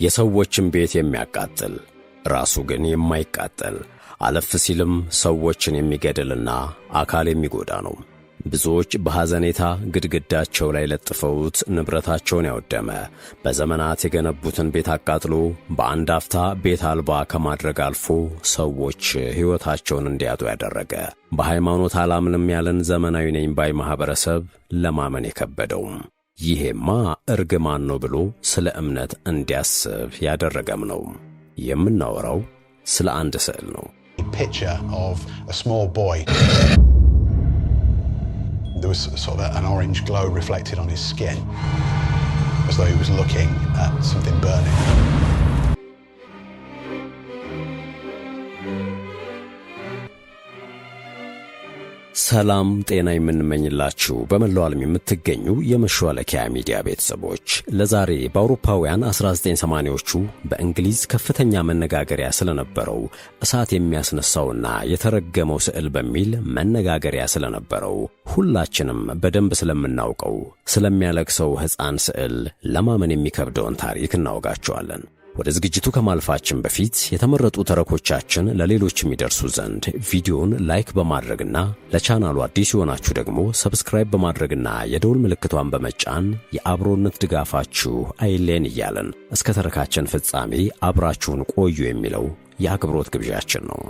የሰዎችን ቤት የሚያቃጥል ራሱ ግን የማይቃጠል አለፍ ሲልም ሰዎችን የሚገድልና አካል የሚጎዳ ነው። ብዙዎች በሐዘኔታ ግድግዳቸው ላይ ለጥፈውት ንብረታቸውን ያወደመ፣ በዘመናት የገነቡትን ቤት አቃጥሎ በአንድ አፍታ ቤት አልባ ከማድረግ አልፎ ሰዎች ሕይወታቸውን እንዲያጡ ያደረገ፣ በሃይማኖት አላምንም ያለን ዘመናዊ ነኝ ባይ ማኅበረሰብ ለማመን የከበደውም ይሄማ እርግማን ነው ብሎ ስለ እምነት እንዲያስብ ያደረገም ነው። የምናወራው ስለ አንድ ስዕል ነው። Picture of a small boy. There was sort of an orange glow reflected on his skin, as though he was looking at something burning. ሰላም ጤና የምንመኝላችሁ በመላው ዓለም የምትገኙ የመሿለኪያ ሚዲያ ቤተሰቦች፣ ለዛሬ በአውሮፓውያን 1980ዎቹ በእንግሊዝ ከፍተኛ መነጋገሪያ ስለነበረው እሳት የሚያስነሳውና የተረገመው ስዕል በሚል መነጋገሪያ ስለነበረው ሁላችንም በደንብ ስለምናውቀው ስለሚያለቅሰው ሕፃን ስዕል ለማመን የሚከብደውን ታሪክ እናወጋቸዋለን። ወደ ዝግጅቱ ከማልፋችን በፊት የተመረጡ ተረኮቻችን ለሌሎች የሚደርሱ ዘንድ ቪዲዮውን ላይክ በማድረግና ለቻናሉ አዲስ የሆናችሁ ደግሞ ሰብስክራይብ በማድረግና የደውል ምልክቷን በመጫን የአብሮነት ድጋፋችሁ አይለየን እያለን እስከ ተረካችን ፍጻሜ አብራችሁን ቆዩ የሚለው የአክብሮት ግብዣችን ነው።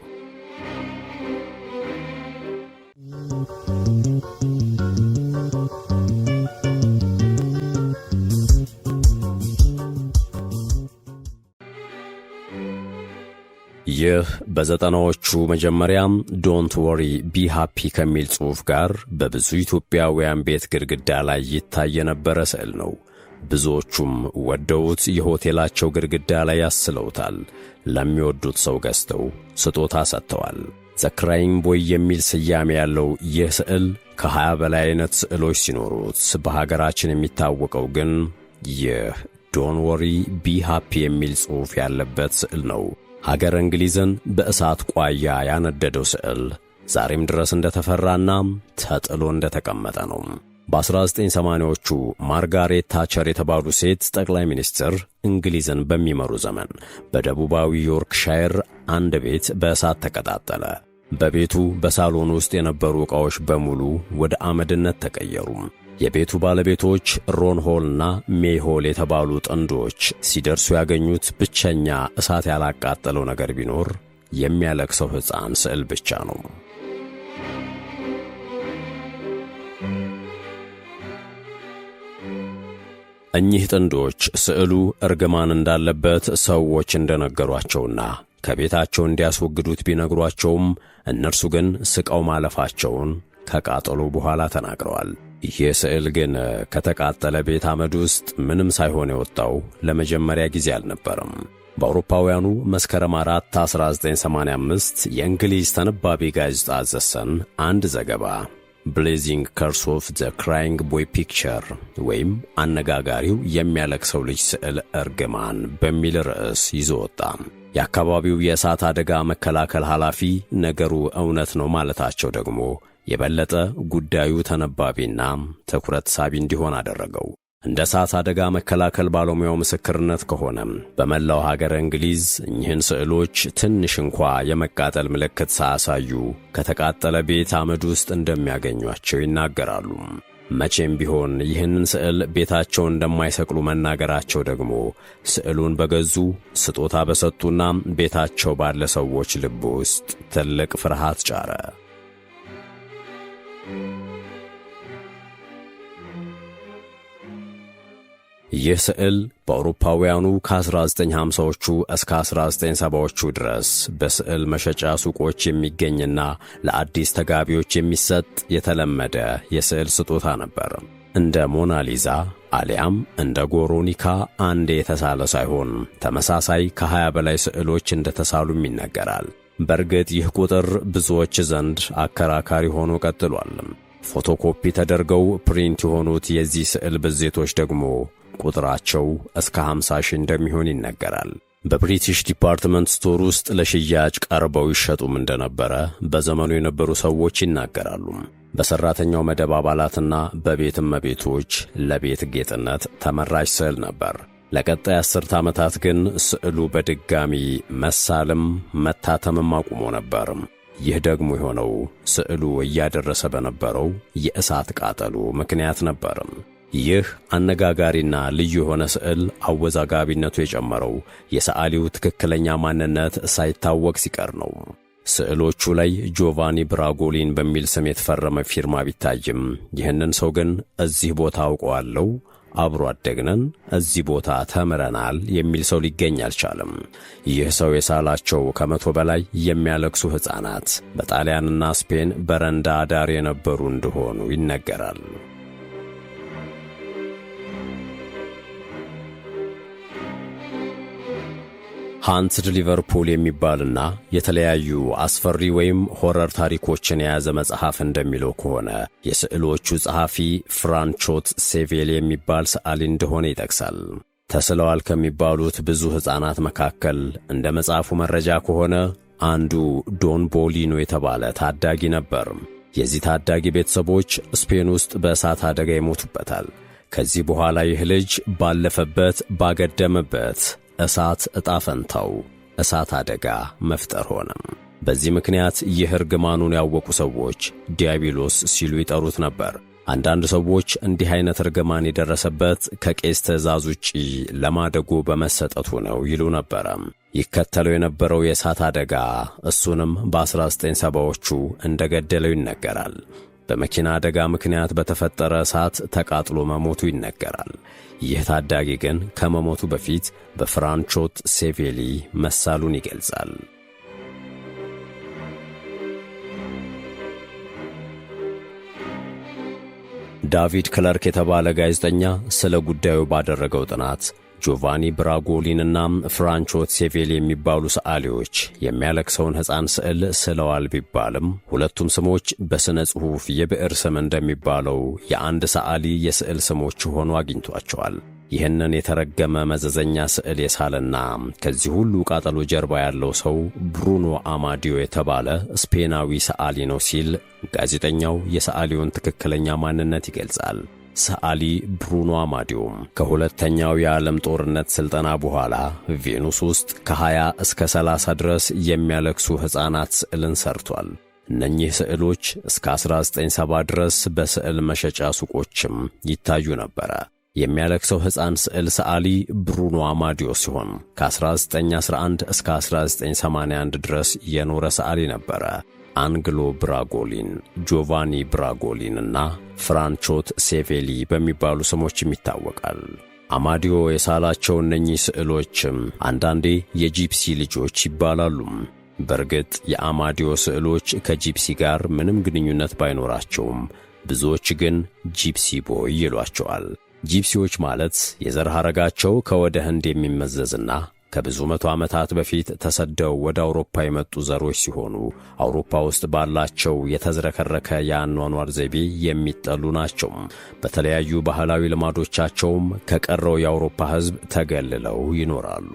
ይህ በዘጠናዎቹ መጀመሪያም ዶንት ወሪ ቢ ሃፒ ከሚል ጽሑፍ ጋር በብዙ ኢትዮጵያውያን ቤት ግድግዳ ላይ ይታይ የነበረ ስዕል ነው። ብዙዎቹም ወደውት የሆቴላቸው ግድግዳ ላይ ያስለውታል። ለሚወዱት ሰው ገዝተው ስጦታ ሰጥተዋል። ዘ ክራይንግ ቦይ የሚል ስያሜ ያለው ይህ ስዕል ከ20 በላይ አይነት ስዕሎች ሲኖሩት በሀገራችን የሚታወቀው ግን ይህ ዶንት ወሪ ቢ ሃፒ የሚል ጽሑፍ ያለበት ስዕል ነው። ሀገር እንግሊዝን በእሳት ቋያ ያነደደው ስዕል ዛሬም ድረስ እንደተፈራና ተጥሎ እንደተቀመጠ ነው። በ1980ዎቹ ማርጋሬት ታቸር የተባሉ ሴት ጠቅላይ ሚኒስትር እንግሊዝን በሚመሩ ዘመን በደቡባዊ ዮርክሻየር አንድ ቤት በእሳት ተቀጣጠለ። በቤቱ በሳሎን ውስጥ የነበሩ ዕቃዎች በሙሉ ወደ አመድነት ተቀየሩ። የቤቱ ባለቤቶች ሮን ሆልና ሜይ ሆል የተባሉ ጥንዶች ሲደርሱ ያገኙት ብቸኛ እሳት ያላቃጠለው ነገር ቢኖር የሚያለቅሰው ሕፃን ስዕል ብቻ ነው። እኚህ ጥንዶች ስዕሉ እርግማን እንዳለበት ሰዎች እንደነገሯቸውና ከቤታቸው እንዲያስወግዱት ቢነግሯቸውም እነርሱ ግን ስቀው ማለፋቸውን ከቃጠሎ በኋላ ተናግረዋል። ይህ ስዕል ግን ከተቃጠለ ቤት አመድ ውስጥ ምንም ሳይሆን የወጣው ለመጀመሪያ ጊዜ አልነበረም። በአውሮፓውያኑ መስከረም 4 1985 የእንግሊዝ ተነባቢ ጋዜጣ ዘ ሰን አንድ ዘገባ ብሌዚንግ ከርስ ኦፍ ዘ ክራይንግ ቦይ ፒክቸር ወይም አነጋጋሪው የሚያለቅሰው ልጅ ስዕል እርግማን በሚል ርዕስ ይዞ ወጣ። የአካባቢው የእሳት አደጋ መከላከል ኃላፊ ነገሩ እውነት ነው ማለታቸው ደግሞ የበለጠ ጉዳዩ ተነባቢና ትኩረት ሳቢ እንዲሆን አደረገው። እንደ እሳት አደጋ መከላከል ባለሙያው ምስክርነት ከሆነም በመላው ሀገር እንግሊዝ እኚህን ስዕሎች ትንሽ እንኳ የመቃጠል ምልክት ሳያሳዩ ከተቃጠለ ቤት አመድ ውስጥ እንደሚያገኟቸው ይናገራሉ። መቼም ቢሆን ይህንን ስዕል ቤታቸው እንደማይሰቅሉ መናገራቸው ደግሞ ስዕሉን በገዙ ስጦታ በሰጡና ቤታቸው ባለ ሰዎች ልብ ውስጥ ትልቅ ፍርሃት ጫረ። ይህ ስዕል በአውሮፓውያኑ ከ1950ዎቹ እስከ 1970ዎቹ ድረስ በስዕል መሸጫ ሱቆች የሚገኝና ለአዲስ ተጋቢዎች የሚሰጥ የተለመደ የስዕል ስጦታ ነበር። እንደ ሞናሊዛ አሊያም እንደ ጎሮኒካ አንዴ የተሳለ ሳይሆን ተመሳሳይ ከ20 በላይ ስዕሎች እንደተሳሉም ይነገራል። በእርግጥ ይህ ቁጥር ብዙዎች ዘንድ አከራካሪ ሆኖ ቀጥሏል። ፎቶኮፒ ተደርገው ፕሪንት የሆኑት የዚህ ስዕል ብዜቶች ደግሞ ቁጥራቸው እስከ 50 ሺህ እንደሚሆን ይነገራል። በብሪቲሽ ዲፓርትመንት ስቶር ውስጥ ለሽያጭ ቀርበው ይሸጡም እንደነበረ በዘመኑ የነበሩ ሰዎች ይናገራሉ። በሰራተኛው መደብ አባላትና በቤት እመቤቶች ለቤት ጌጥነት ተመራጭ ስዕል ነበር። ለቀጣይ 10 ዓመታት ግን ስዕሉ በድጋሚ መሳልም መታተምም አቁሞ ነበር። ይህ ደግሞ የሆነው ስዕሉ እያደረሰ በነበረው የእሳት ቃጠሎ ምክንያት ነበር። ይህ አነጋጋሪና ልዩ የሆነ ስዕል አወዛጋቢነቱ የጨመረው የሰዓሊው ትክክለኛ ማንነት ሳይታወቅ ሲቀር ነው። ስዕሎቹ ላይ ጆቫኒ ብራጎሊን በሚል ስም የተፈረመ ፊርማ ቢታይም ይህንን ሰው ግን እዚህ ቦታ አውቀዋለሁ፣ አብሮ አደግነን፣ እዚህ ቦታ ተምረናል የሚል ሰው ሊገኝ አልቻለም። ይህ ሰው የሳላቸው ከ100 በላይ የሚያለቅሱ ሕፃናት በጣሊያንና ስፔን በረንዳ ዳር የነበሩ እንደሆኑ ይነገራል። ሃንትድ ሊቨርፑል የሚባልና የተለያዩ አስፈሪ ወይም ሆረር ታሪኮችን የያዘ መጽሐፍ እንደሚለው ከሆነ የስዕሎቹ ጸሐፊ ፍራንቾት ሴቬሊ የሚባል ሰዓሊ እንደሆነ ይጠቅሳል። ተስለዋል ከሚባሉት ብዙ ሕፃናት መካከል እንደ መጽሐፉ መረጃ ከሆነ አንዱ ዶን ቦሊኖ የተባለ ታዳጊ ነበር። የዚህ ታዳጊ ቤተሰቦች ስፔን ውስጥ በእሳት አደጋ ይሞቱበታል። ከዚህ በኋላ ይህ ልጅ ባለፈበት ባገደመበት እሳት ዕጣ ፈንታው እሳት አደጋ መፍጠር ሆነ። በዚህ ምክንያት ይህ እርግማኑን ያወቁ ሰዎች ዲያብሎስ ሲሉ ይጠሩት ነበር። አንዳንድ ሰዎች እንዲህ አይነት እርግማን የደረሰበት ከቄስ ትእዛዝ ውጪ ለማደጎ በመሰጠቱ ነው ይሉ ነበረ። ይከተለው የነበረው የእሳት አደጋ እሱንም በ1970ዎቹ እንደገደለው ይነገራል። በመኪና አደጋ ምክንያት በተፈጠረ እሳት ተቃጥሎ መሞቱ ይነገራል። ይህ ታዳጊ ግን ከመሞቱ በፊት በፍራንቾት ሴቬሊ መሳሉን ይገልጻል። ዳቪድ ክለርክ የተባለ ጋዜጠኛ ስለ ጉዳዩ ባደረገው ጥናት ጆቫኒ ብራጎሊንና ፍራንቾት ሴቬሊ የሚባሉ ሰዓሊዎች የሚያለቅሰውን ሕፃን ስዕል ስለዋል ቢባልም ሁለቱም ስሞች በሥነ ጽሑፍ የብዕር ስም እንደሚባለው የአንድ ሰዓሊ የስዕል ስሞች ሆኖ አግኝቷቸዋል። ይህንን የተረገመ መዘዘኛ ስዕል የሳለና ከዚህ ሁሉ ቃጠሎ ጀርባ ያለው ሰው ብሩኖ አማዲዮ የተባለ ስፔናዊ ሰዓሊ ነው ሲል ጋዜጠኛው የሰዓሊውን ትክክለኛ ማንነት ይገልጻል። ሰዓሊ ብሩኖ አማዲዮም ከሁለተኛው የዓለም ጦርነት ሥልጠና በኋላ ቬኑስ ውስጥ ከ20 እስከ 30 ድረስ የሚያለቅሱ ሕፃናት ስዕልን ሰርቷል። እነኚህ ስዕሎች እስከ 1970 ድረስ በስዕል መሸጫ ሱቆችም ይታዩ ነበረ። የሚያለቅሰው ሕፃን ስዕል ሰዓሊ ብሩኖ አማዲዮ ሲሆን ከ1911 እስከ 1981 ድረስ የኖረ ሰዓሊ ነበረ። አንግሎ ብራጎሊን፣ ጆቫኒ ብራጎሊን እና ፍራንቾት ሴቬሊ በሚባሉ ስሞችም ይታወቃል። አማዲዮ የሳላቸው እነኚህ ስዕሎችም አንዳንዴ የጂፕሲ ልጆች ይባላሉ። በእርግጥ የአማዲዮ ስዕሎች ከጂፕሲ ጋር ምንም ግንኙነት ባይኖራቸውም ብዙዎች ግን ጂፕሲ ቦይ ይሏቸዋል። ጂፕሲዎች ማለት የዘር ሐረጋቸው ከወደ ህንድ የሚመዘዝና ከብዙ መቶ ዓመታት በፊት ተሰደው ወደ አውሮፓ የመጡ ዘሮች ሲሆኑ አውሮፓ ውስጥ ባላቸው የተዝረከረከ የአኗኗር ዘይቤ የሚጠሉ ናቸው። በተለያዩ ባህላዊ ልማዶቻቸውም ከቀረው የአውሮፓ ሕዝብ ተገልለው ይኖራሉ።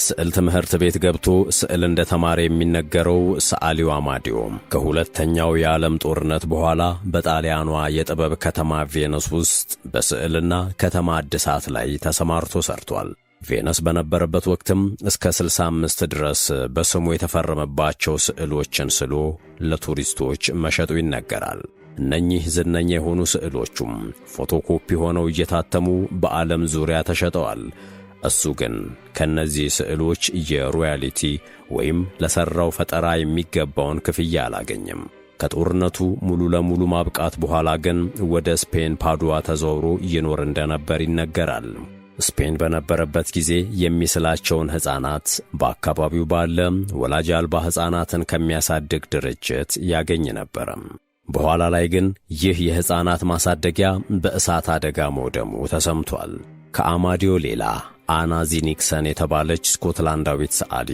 ስዕል ትምህርት ቤት ገብቶ ስዕል እንደተማረ የሚነገረው ሰዓሊው አማዲዮ ከሁለተኛው የዓለም ጦርነት በኋላ በጣሊያኗ የጥበብ ከተማ ቬነስ ውስጥ በስዕልና ከተማ እድሳት ላይ ተሰማርቶ ሰርቷል። ቬነስ በነበረበት ወቅትም እስከ 65 ድረስ በስሙ የተፈረመባቸው ስዕሎችን ስሎ ለቱሪስቶች መሸጡ ይነገራል። እነኚህ ዝነኛ የሆኑ ስዕሎቹም ፎቶኮፒ ሆነው እየታተሙ በዓለም ዙሪያ ተሸጠዋል። እሱ ግን ከነዚህ ስዕሎች የሮያሊቲ ወይም ለሠራው ፈጠራ የሚገባውን ክፍያ አላገኘም። ከጦርነቱ ሙሉ ለሙሉ ማብቃት በኋላ ግን ወደ ስፔን ፓዱዋ ተዘዋውሮ ይኖር እንደነበር ይነገራል። ስፔን በነበረበት ጊዜ የሚስላቸውን ሕፃናት በአካባቢው ባለ ወላጅ አልባ ሕፃናትን ከሚያሳድግ ድርጅት ያገኝ ነበረ። በኋላ ላይ ግን ይህ የሕፃናት ማሳደጊያ በእሳት አደጋ መውደሙ ተሰምቷል። ከአማዲዮ ሌላ አና ዚኒክሰን የተባለች ስኮትላንዳዊት ሰዓሊ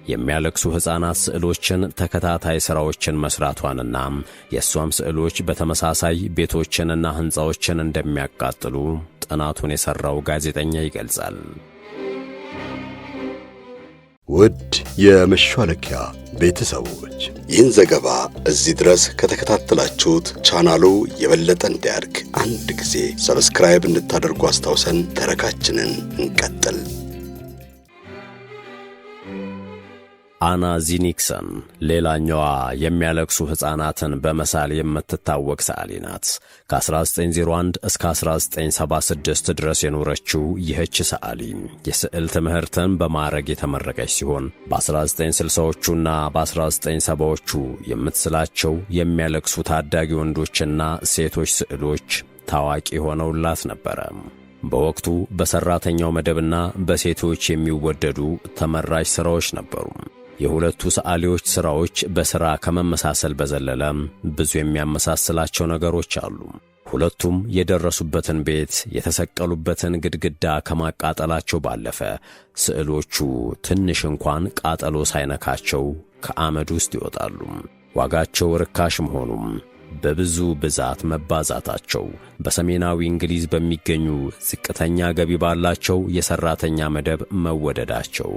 የሚያለቅሱ ሕፃናት ስዕሎችን ተከታታይ ሥራዎችን መሥራቷንና የእሷም ስዕሎች በተመሳሳይ ቤቶችንና ሕንፃዎችን እንደሚያቃጥሉ ጥናቱን የሠራው ጋዜጠኛ ይገልጻል። ውድ የመሿለኪያ ቤተሰቦች ይህን ዘገባ እዚህ ድረስ ከተከታተላችሁት ቻናሉ የበለጠ እንዲያድግ አንድ ጊዜ ሰብስክራይብ እንድታደርጉ አስታውሰን ተረካችንን እንቀጥል። አና ዚኒክሰን ሌላኛዋ የሚያለቅሱ ሕፃናትን በመሳል የምትታወቅ ሰዓሊ ናት። ከ1901 እስከ 1976 ድረስ የኖረችው ይህች ሰዓሊ የስዕል ትምህርትን በማዕረግ የተመረቀች ሲሆን በ1960ዎቹና በ1970ዎቹ የምትስላቸው የሚያለቅሱ ታዳጊ ወንዶችና ሴቶች ስዕሎች ታዋቂ ሆነውላት ነበረ። በወቅቱ በሰራተኛው መደብና በሴቶች የሚወደዱ ተመራጭ ሥራዎች ነበሩ። የሁለቱ ሰዓሊዎች ሥራዎች በሥራ ከመመሳሰል በዘለለ ብዙ የሚያመሳስላቸው ነገሮች አሉ። ሁለቱም የደረሱበትን ቤት፣ የተሰቀሉበትን ግድግዳ ከማቃጠላቸው ባለፈ ስዕሎቹ ትንሽ እንኳን ቃጠሎ ሳይነካቸው ከአመድ ውስጥ ይወጣሉ። ዋጋቸው ርካሽ መሆኑም በብዙ ብዛት መባዛታቸው በሰሜናዊ እንግሊዝ በሚገኙ ዝቅተኛ ገቢ ባላቸው የሰራተኛ መደብ መወደዳቸው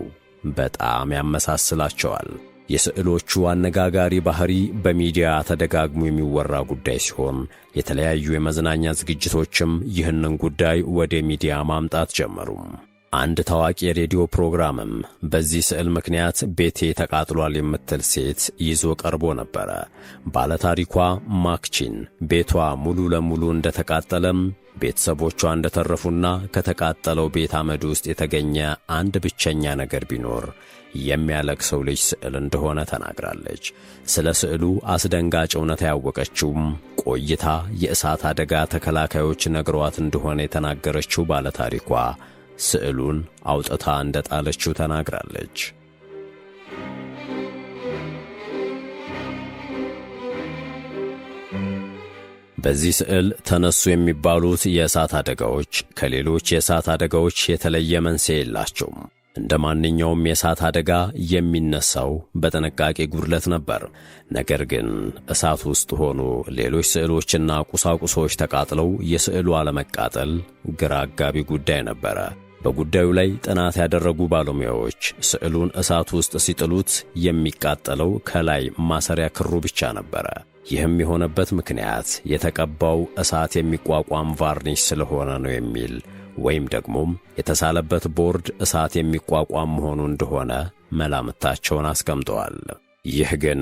በጣም ያመሳስላቸዋል። የስዕሎቹ አነጋጋሪ ባህሪ በሚዲያ ተደጋግሞ የሚወራ ጉዳይ ሲሆን የተለያዩ የመዝናኛ ዝግጅቶችም ይህንን ጉዳይ ወደ ሚዲያ ማምጣት ጀመሩ። አንድ ታዋቂ የሬዲዮ ፕሮግራምም በዚህ ስዕል ምክንያት ቤቴ ተቃጥሏል የምትል ሴት ይዞ ቀርቦ ነበረ። ባለታሪኳ ማክቺን ቤቷ ሙሉ ለሙሉ እንደተቃጠለም ቤተሰቦቿ እንደተረፉና ከተቃጠለው ቤት አመድ ውስጥ የተገኘ አንድ ብቸኛ ነገር ቢኖር የሚያለቅሰው ልጅ ስዕል እንደሆነ ተናግራለች። ስለ ስዕሉ አስደንጋጭ እውነታ ያወቀችውም ቆይታ የእሳት አደጋ ተከላካዮች ነግሯት እንደሆነ የተናገረችው ባለታሪኳ ስዕሉን አውጥታ እንደጣለችው ተናግራለች። በዚህ ስዕል ተነሱ የሚባሉት የእሳት አደጋዎች ከሌሎች የእሳት አደጋዎች የተለየ መንስኤ የላቸውም። እንደ ማንኛውም የእሳት አደጋ የሚነሳው በጥንቃቄ ጉድለት ነበር። ነገር ግን እሳት ውስጥ ሆኖ ሌሎች ስዕሎችና ቁሳቁሶች ተቃጥለው የስዕሉ አለመቃጠል ግራ አጋቢ ጉዳይ ነበረ። በጉዳዩ ላይ ጥናት ያደረጉ ባለሙያዎች ስዕሉን እሳት ውስጥ ሲጥሉት የሚቃጠለው ከላይ ማሰሪያ ክሩ ብቻ ነበረ። ይህም የሆነበት ምክንያት የተቀባው እሳት የሚቋቋም ቫርኒሽ ስለሆነ ነው የሚል ወይም ደግሞ የተሳለበት ቦርድ እሳት የሚቋቋም መሆኑ እንደሆነ መላምታቸውን አስቀምጠዋል። ይህ ግን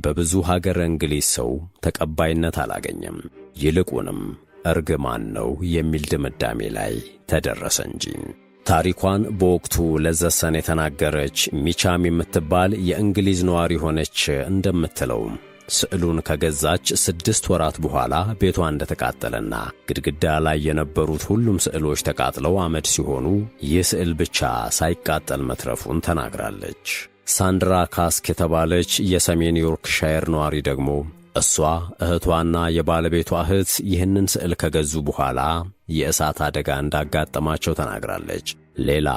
በብዙ ሀገር እንግሊዝ ሰው ተቀባይነት አላገኘም። ይልቁንም እርግማን ነው የሚል ድምዳሜ ላይ ተደረሰ እንጂ። ታሪኳን በወቅቱ ለዘሰን የተናገረች ሚቻም የምትባል የእንግሊዝ ነዋሪ ሆነች እንደምትለው ስዕሉን ከገዛች 6 ወራት በኋላ ቤቷ እንደተቃጠለና ግድግዳ ላይ የነበሩት ሁሉም ስዕሎች ተቃጥለው አመድ ሲሆኑ ይህ ስዕል ብቻ ሳይቃጠል መትረፉን ተናግራለች። ሳንድራ ካስክ የተባለች የሰሜን ዮርክሻየር ነዋሪ ደግሞ እሷ እህቷና የባለቤቷ እህት ይህንን ስዕል ከገዙ በኋላ የእሳት አደጋ እንዳጋጠማቸው ተናግራለች። ሌላ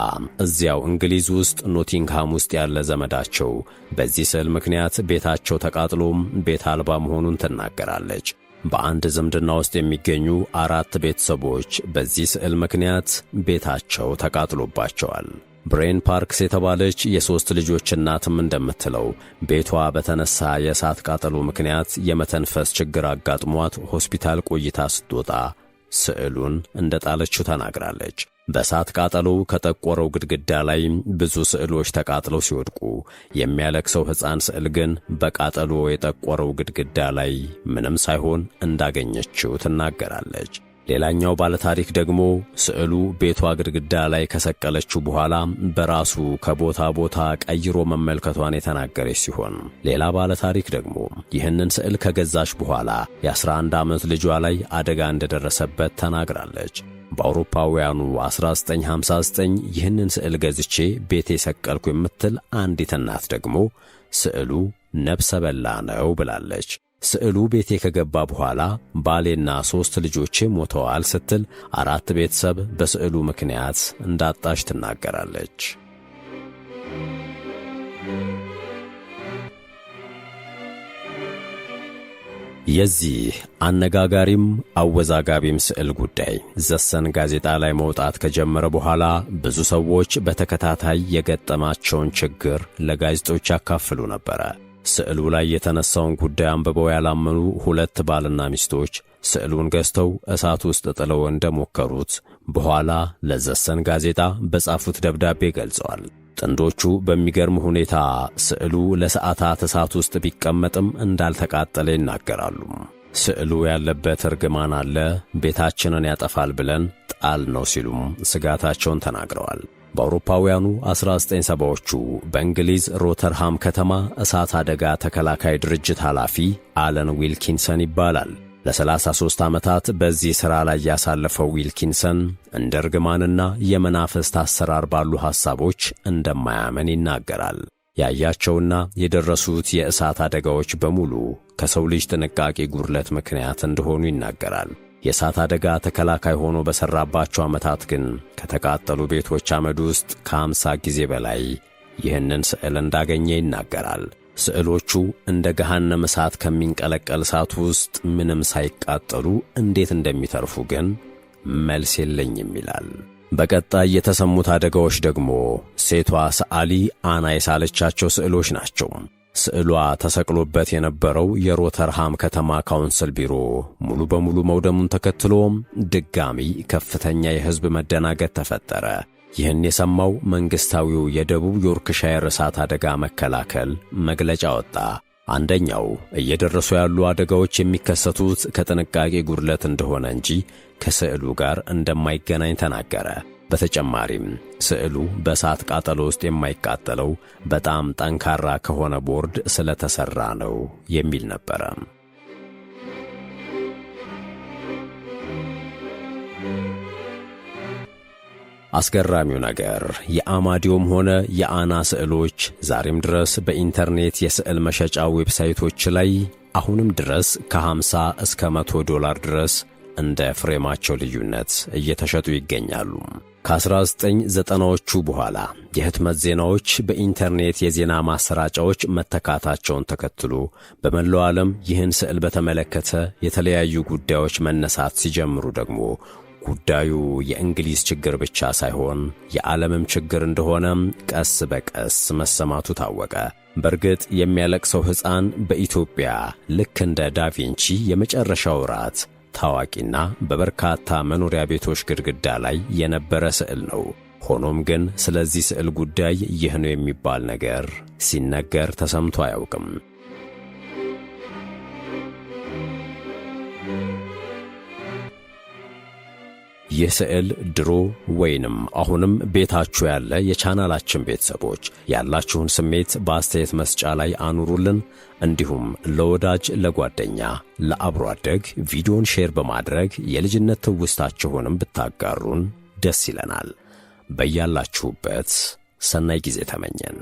እዚያው እንግሊዝ ውስጥ ኖቲንግሃም ውስጥ ያለ ዘመዳቸው በዚህ ስዕል ምክንያት ቤታቸው ተቃጥሎም ቤት አልባ መሆኑን ትናገራለች። በአንድ ዝምድና ውስጥ የሚገኙ 4 ቤተሰቦች በዚህ ስዕል ምክንያት ቤታቸው ተቃጥሎባቸዋል። ብሬን ፓርክስ የተባለች የ3 ልጆች እናትም እንደምትለው ቤቷ በተነሳ የእሳት ቃጠሎ ምክንያት የመተንፈስ ችግር አጋጥሟት ሆስፒታል ቆይታ ስትወጣ ስዕሉን እንደጣለችው ተናግራለች። በእሳት ቃጠሎ ከጠቆረው ግድግዳ ላይ ብዙ ስዕሎች ተቃጥለው ሲወድቁ የሚያለቅሰው ሕፃን ስዕል ግን በቃጠሎ የጠቆረው ግድግዳ ላይ ምንም ሳይሆን እንዳገኘችው ትናገራለች። ሌላኛው ባለታሪክ ደግሞ ስዕሉ ቤቷ ግድግዳ ላይ ከሰቀለችው በኋላ በራሱ ከቦታ ቦታ ቀይሮ መመልከቷን የተናገረች ሲሆን ሌላ ባለታሪክ ደግሞ ይህንን ስዕል ከገዛች በኋላ የ11 ዓመት ልጇ ላይ አደጋ እንደደረሰበት ተናግራለች። በአውሮፓውያኑ 1959 ይህንን ስዕል ገዝቼ ቤቴ ሰቀልኩ የምትል አንዲት እናት ደግሞ ስዕሉ ነፍሰ በላ ነው ብላለች። ስዕሉ ቤቴ ከገባ በኋላ ባሌና 3 ልጆቼ ሞተዋል ስትል 4 ቤተሰብ በስዕሉ ምክንያት እንዳጣች ትናገራለች። የዚህ አነጋጋሪም አወዛጋቢም ስዕል ጉዳይ ዘሰን ጋዜጣ ላይ መውጣት ከጀመረ በኋላ ብዙ ሰዎች በተከታታይ የገጠማቸውን ችግር ለጋዜጦች ያካፍሉ ነበረ። ስዕሉ ላይ የተነሳውን ጉዳይ አንብበው ያላመኑ ሁለት ባልና ሚስቶች ስዕሉን ገዝተው እሳት ውስጥ ጥለው እንደሞከሩት በኋላ ለዘሰን ጋዜጣ በጻፉት ደብዳቤ ገልጸዋል። ጥንዶቹ በሚገርም ሁኔታ ስዕሉ ለሰዓታት እሳት ውስጥ ቢቀመጥም እንዳልተቃጠለ ይናገራሉ። ስዕሉ ያለበት እርግማን አለ፣ ቤታችንን ያጠፋል ብለን ጣል ነው ሲሉም ስጋታቸውን ተናግረዋል። በአውሮፓውያኑ 1970ዎቹ በእንግሊዝ ሮተርሃም ከተማ እሳት አደጋ ተከላካይ ድርጅት ኃላፊ አለን ዊልኪንሰን ይባላል። ለ33 ዓመታት በዚህ ሥራ ላይ ያሳለፈው ዊልኪንሰን እንደ እርግማንና የመናፍስት አሰራር ባሉ ሐሳቦች እንደማያምን ይናገራል። ያያቸውና የደረሱት የእሳት አደጋዎች በሙሉ ከሰው ልጅ ጥንቃቄ ጉድለት ምክንያት እንደሆኑ ይናገራል። የእሳት አደጋ ተከላካይ ሆኖ በሠራባቸው ዓመታት ግን ከተቃጠሉ ቤቶች አመድ ውስጥ ከ50 ጊዜ በላይ ይህንን ስዕል እንዳገኘ ይናገራል። ስዕሎቹ እንደ ገሃነም እሳት ከሚንቀለቀል እሳት ውስጥ ምንም ሳይቃጠሉ እንዴት እንደሚተርፉ ግን መልስ የለኝም ይላል። በቀጣይ የተሰሙት አደጋዎች ደግሞ ሴቷ ሰዓሊ አና የሳለቻቸው ስዕሎች ናቸው። ስዕሏ ተሰቅሎበት የነበረው የሮተርሃም ከተማ ካውንስል ቢሮ ሙሉ በሙሉ መውደሙን ተከትሎም ድጋሚ ከፍተኛ የሕዝብ መደናገጥ ተፈጠረ። ይህን የሰማው መንግሥታዊው የደቡብ ዮርክሻየር እሳት አደጋ መከላከል መግለጫ ወጣ። አንደኛው እየደረሱ ያሉ አደጋዎች የሚከሰቱት ከጥንቃቄ ጉድለት እንደሆነ እንጂ ከስዕሉ ጋር እንደማይገናኝ ተናገረ። በተጨማሪም ስዕሉ በእሳት ቃጠሎ ውስጥ የማይቃጠለው በጣም ጠንካራ ከሆነ ቦርድ ስለተሠራ ነው የሚል ነበረ። አስገራሚው ነገር የአማዲዮም ሆነ የአና ስዕሎች ዛሬም ድረስ በኢንተርኔት የስዕል መሸጫ ዌብሳይቶች ላይ አሁንም ድረስ ከ50 እስከ $100 ድረስ እንደ ፍሬማቸው ልዩነት እየተሸጡ ይገኛሉ። ከ1990ዎቹ በኋላ የህትመት ዜናዎች በኢንተርኔት የዜና ማሰራጫዎች መተካታቸውን ተከትሎ በመላው ዓለም ይህን ስዕል በተመለከተ የተለያዩ ጉዳዮች መነሳት ሲጀምሩ ደግሞ ጉዳዩ የእንግሊዝ ችግር ብቻ ሳይሆን የዓለምም ችግር እንደሆነ ቀስ በቀስ መሰማቱ ታወቀ። በእርግጥ የሚያለቅሰው ሕፃን በኢትዮጵያ ልክ እንደ ዳቪንቺ የመጨረሻው ራት ታዋቂና በበርካታ መኖሪያ ቤቶች ግድግዳ ላይ የነበረ ስዕል ነው። ሆኖም ግን ስለዚህ ስዕል ጉዳይ ይህ ነው የሚባል ነገር ሲነገር ተሰምቶ አያውቅም። ይህ ስዕል ድሮ ወይንም አሁንም ቤታችሁ ያለ የቻናላችን ቤተሰቦች ያላችሁን ስሜት በአስተያየት መስጫ ላይ አኑሩልን። እንዲሁም ለወዳጅ ለጓደኛ፣ ለአብሮ አደግ ቪዲዮን ሼር በማድረግ የልጅነት ትውስታችሁንም ብታጋሩን ደስ ይለናል። በያላችሁበት ሰናይ ጊዜ ተመኘን።